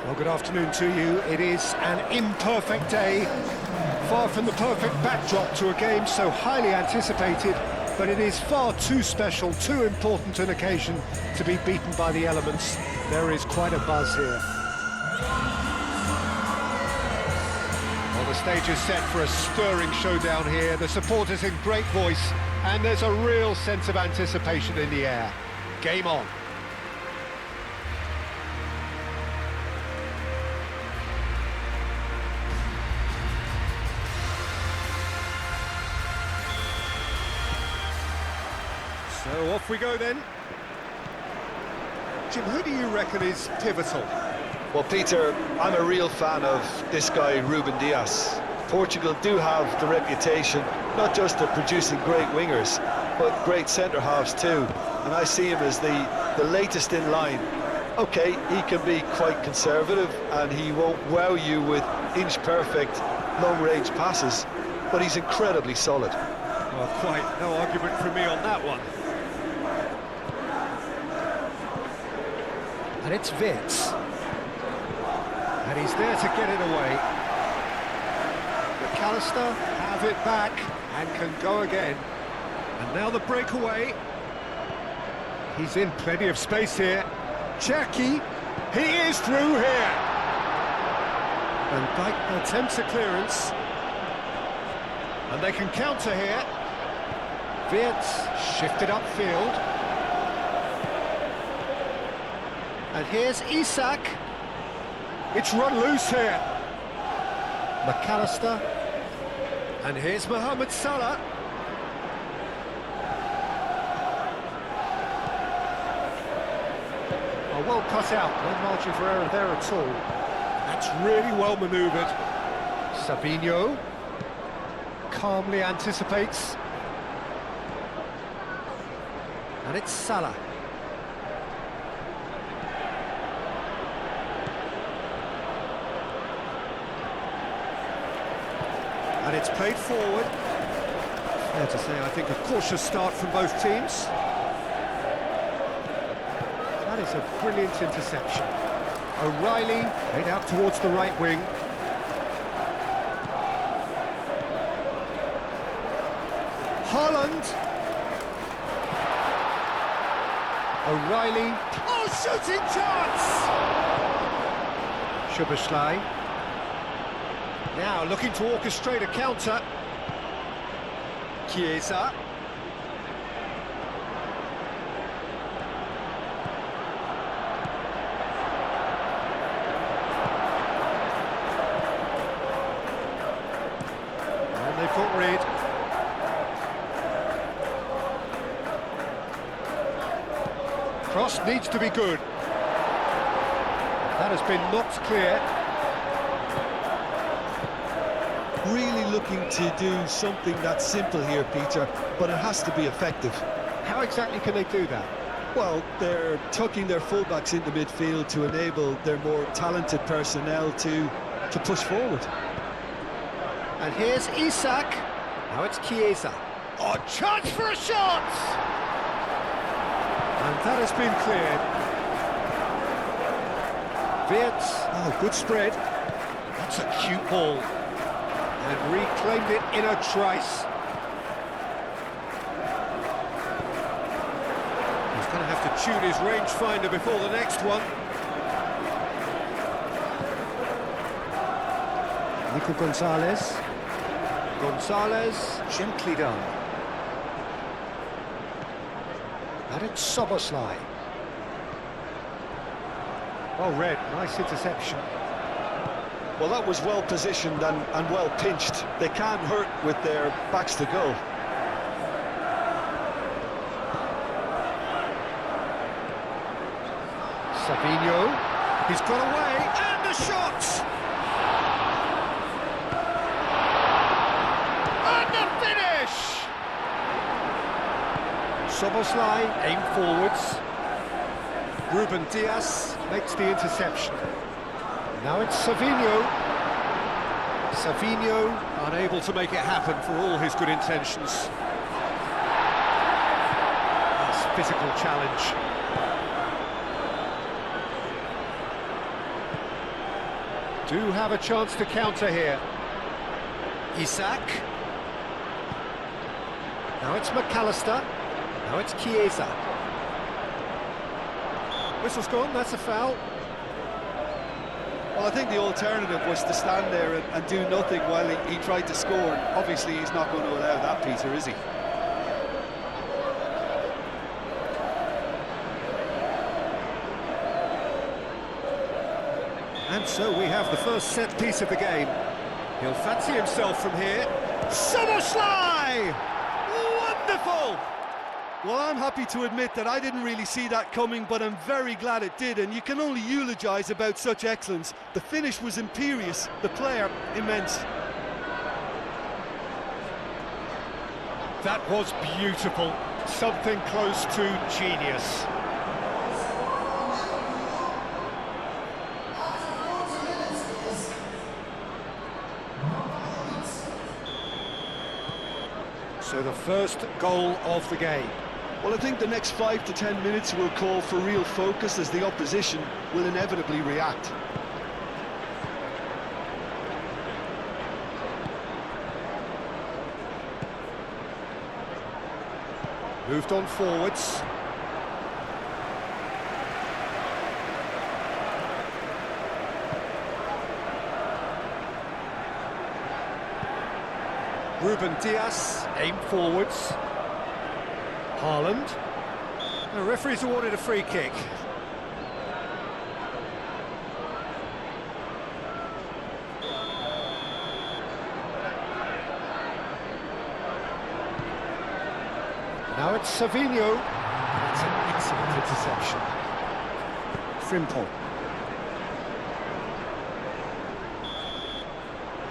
Well, good afternoon to you. It is an imperfect day, far from the perfect backdrop to a game so highly anticipated, but it is far too special, too important an occasion to be beaten by the elements. There is quite a buzz here. Well, the stage is set for a stirring showdown here. The supporters in great voice, and there's a real sense of anticipation in the air. Game on. So off we go then. Jim, who do you reckon is pivotal? Well, Peter, I'm a real fan of this guy, Ruben Dias. Portugal do have the reputation, not just of producing great wingers, but great centre-halves too. And I see him as the latest in line. OK, he can be quite conservative, and he won't wow you with inch-perfect, long-range passes, but he's incredibly solid. Well, quite no argument from me on that one. And it's Wirtz. And he's there to get it away. McAllister have it back and can go again. And now the breakaway. He's in plenty of space here. Cherki, he is through here. And Dijk attempts a clearance. And they can counter here. Wirtz shifted upfield. And here's Isak. It's run loose here. McAllister. And here's Mohamed Salah. Oh, well cut out. No margin for error there at all. That's really well manoeuvred. Sabinho calmly anticipates. And it's Salah. And it's played forward. Fair to say, I think, a cautious start from both teams. That is a brilliant interception. O'Reilly made out towards the right wing. Haaland. O'Reilly. Oh, shooting chance! Szoboszlai. Now looking to orchestrate a counter. Chiesa. And they've got rid. Cross needs to be good. That has been knocked clear. Really looking to do something that's simple here, Peter, but it has to be effective. How exactly can they do that? Well, they're tucking their fullbacks into midfield to enable their more talented personnel to push forward. And here's Isak. Now it's Chiesa. Oh, chance for a shot! And that has been cleared. Wirtz. Oh, good spread. That's a cute ball. And reclaimed it in a trice. He's going to have to tune his rangefinder before the next one. Nico Gonzalez. Gonzalez, gently done. And it's Szoboszlai. Well read, nice interception. Well, that was well positioned and well pinched. They can't hurt with their backs to goal. Sabinho, he's got away, and the shot! And the finish! Szoboszlai aimed forwards. Ruben Dias makes the interception. Now it's Savinho. Savinho unable to make it happen for all his good intentions. That's physical challenge. do have a chance to counter here. Isak. Now it's McAllister. Now it's Chiesa. Whistle's gone, that's a foul. Well, I think the alternative was to stand there and do nothing while he tried to score. And obviously, he's not going to allow that, Peter, is he? And so we have the first set piece of the game. He'll fancy himself from here. Szoboszlai! Wonderful! Well, I'm happy to admit that I didn't really see that coming, but I'm very glad it did, and you can only eulogise about such excellence. The finish was imperious, the player immense. That was beautiful. Something close to genius. So the first goal of the game. Well, I think the next 5 to 10 minutes will call for real focus as the opposition will inevitably react. Moved on forwards. Ruben Dias, aim forwards. Haaland. The referee's awarded a free kick. Now it's Savinho. That's an excellent interception. Frimpong.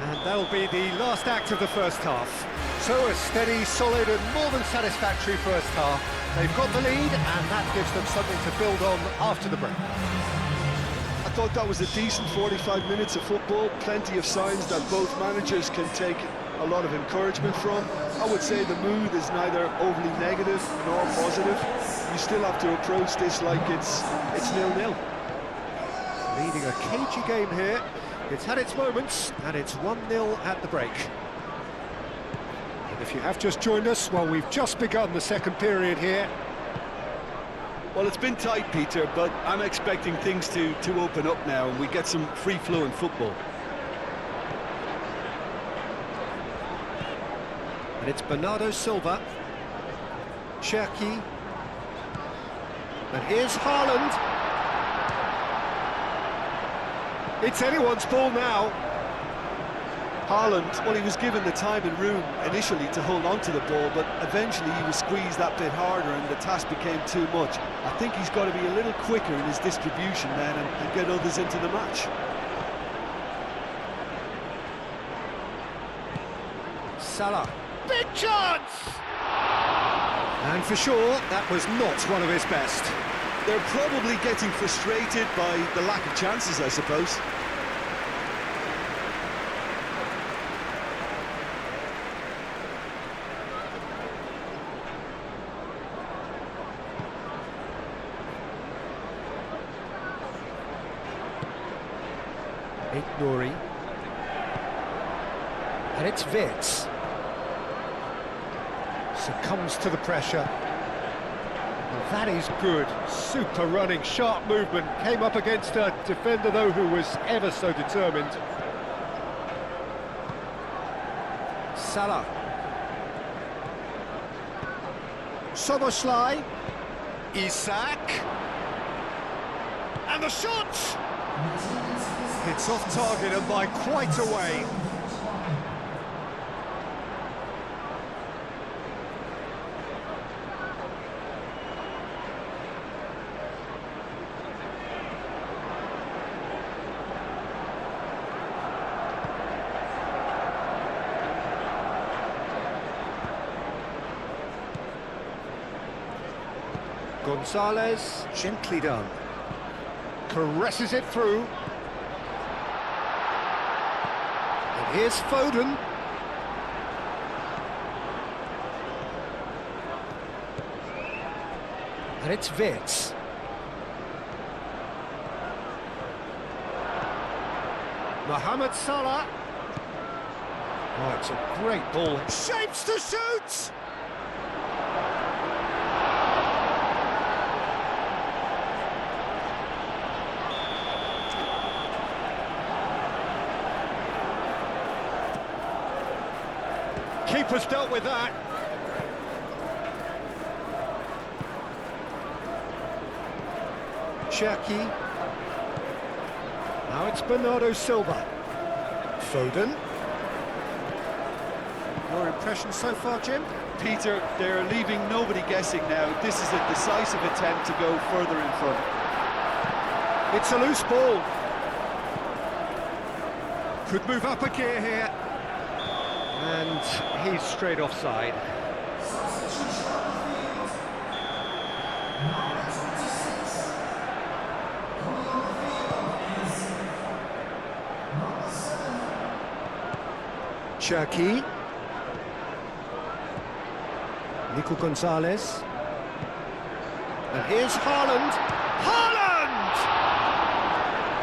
And that'll be the last act of the first half. So a steady, solid and more than satisfactory first half. They've got the lead and that gives them something to build on after the break. I thought that was a decent 45 minutes of football, plenty of signs that both managers can take a lot of encouragement from. I would say the mood is neither overly negative nor positive. You still have to approach this like it's 0-0. Leading a cagey game here. It's had its moments, and it's 1-0 at the break. And if you have just joined us, well, we've just begun the second period here. Well, it's been tight, Peter, but I'm expecting things to open up now and we get some free-flowing football. And it's Bernardo Silva. Cherki. And here's Haaland. It's anyone's ball now. Haaland, well, he was given the time and room initially to hold on to the ball, but eventually he was squeezed that bit harder and the task became too much. I think he's got to be a little quicker in his distribution then and get others into the match. Salah. Big chance! And for sure, that was not one of his best. They're probably getting frustrated by the lack of chances, I suppose. Nouri. And it's Vitz. Succumbs to the pressure. Well, that is good. Super running, sharp movement. Came up against a defender, though, who was ever so determined. Salah. Szoboszlai. Isak. And the shot! It's off target and by quite a way. Gonzalez, gently done. Caresses it through. And here's Foden. And it's Vitz. Mohamed Salah. Oh, it's a great ball. Shapes to shoot! Keeper's dealt with that. Cherki. Now it's Bernardo Silva. Foden. Your impression so far, Jim? Peter, they're leaving nobody guessing now. This is a decisive attempt to go further in front. It's a loose ball. Could move up a gear here. And he's straight offside. Cherki. Nico Gonzalez. And here's Haaland. Haaland!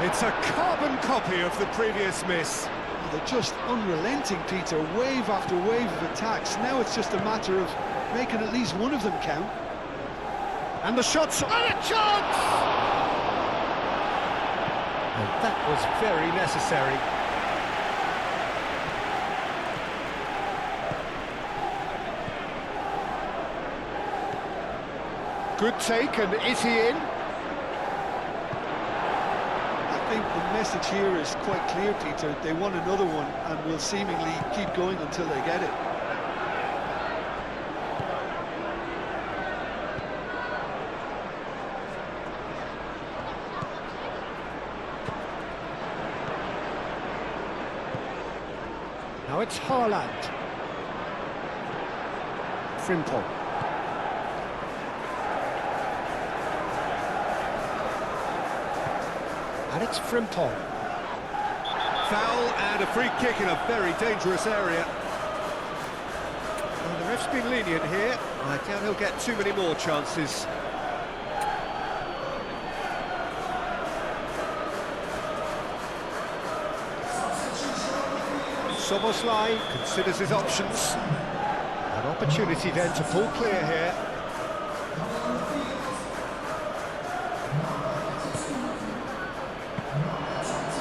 It's a carbon copy of the previous miss. They're just unrelenting, Peter. Wave after wave of attacks. Now it's just a matter of making at least one of them count. And the shot's on a chance! And that was very necessary. Good take, and is he in? I think the message here is quite clear, Peter. They want another one and will seemingly keep going until they get it. Now it's Haaland. Frimpong. And it's Frimpong. Foul and a free kick in a very dangerous area. Well, the ref's been lenient here. I doubt he'll get too many more chances. Soboslai considers his options. An opportunity then to pull clear here.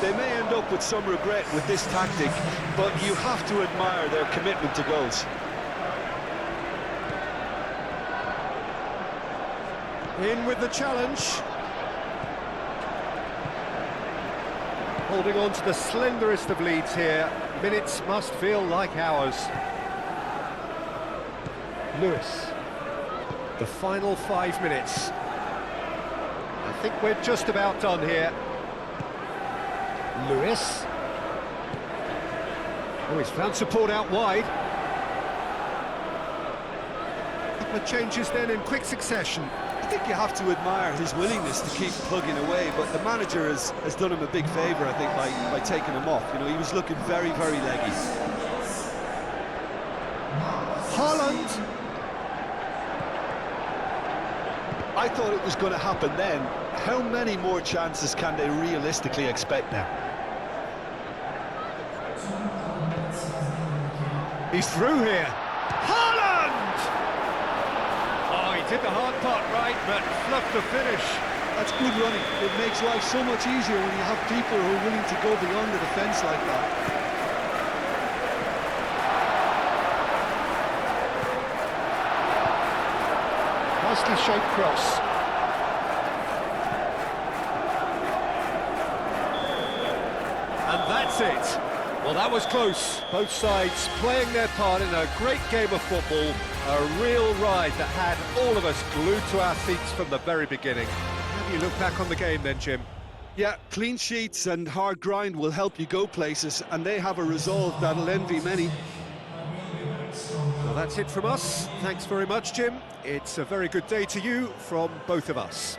They may end up with some regret with this tactic, but you have to admire their commitment to goals. In with the challenge. Holding on to the slenderest of leads here. Minutes must feel like hours. Lewis. The final 5 minutes. I think we're just about done here. Lewis. Oh, he's found support out wide. A couple of changes then in quick succession. I think you have to admire his willingness to keep plugging away, but the manager has done him a big favour, I think, by taking him off. You know, he was looking very, very leggy. Haaland. I thought it was going to happen then. How many more chances can they realistically expect now? He's through here. Haaland! Oh, he did the hard part right, but fluffed the finish. That's good running. It makes life so much easier when you have people who are willing to go beyond the defence like that. Nicely shaped cross. And that's it. Well, that was close. Both sides playing their part in a great game of football. A real ride that had all of us glued to our seats from the very beginning. How do you look back on the game then, Jim? Yeah, clean sheets and hard grind will help you go places, and they have a resolve that'll envy many. Well, that's it from us. Thanks very much, Jim. It's a very good day to you from both of us.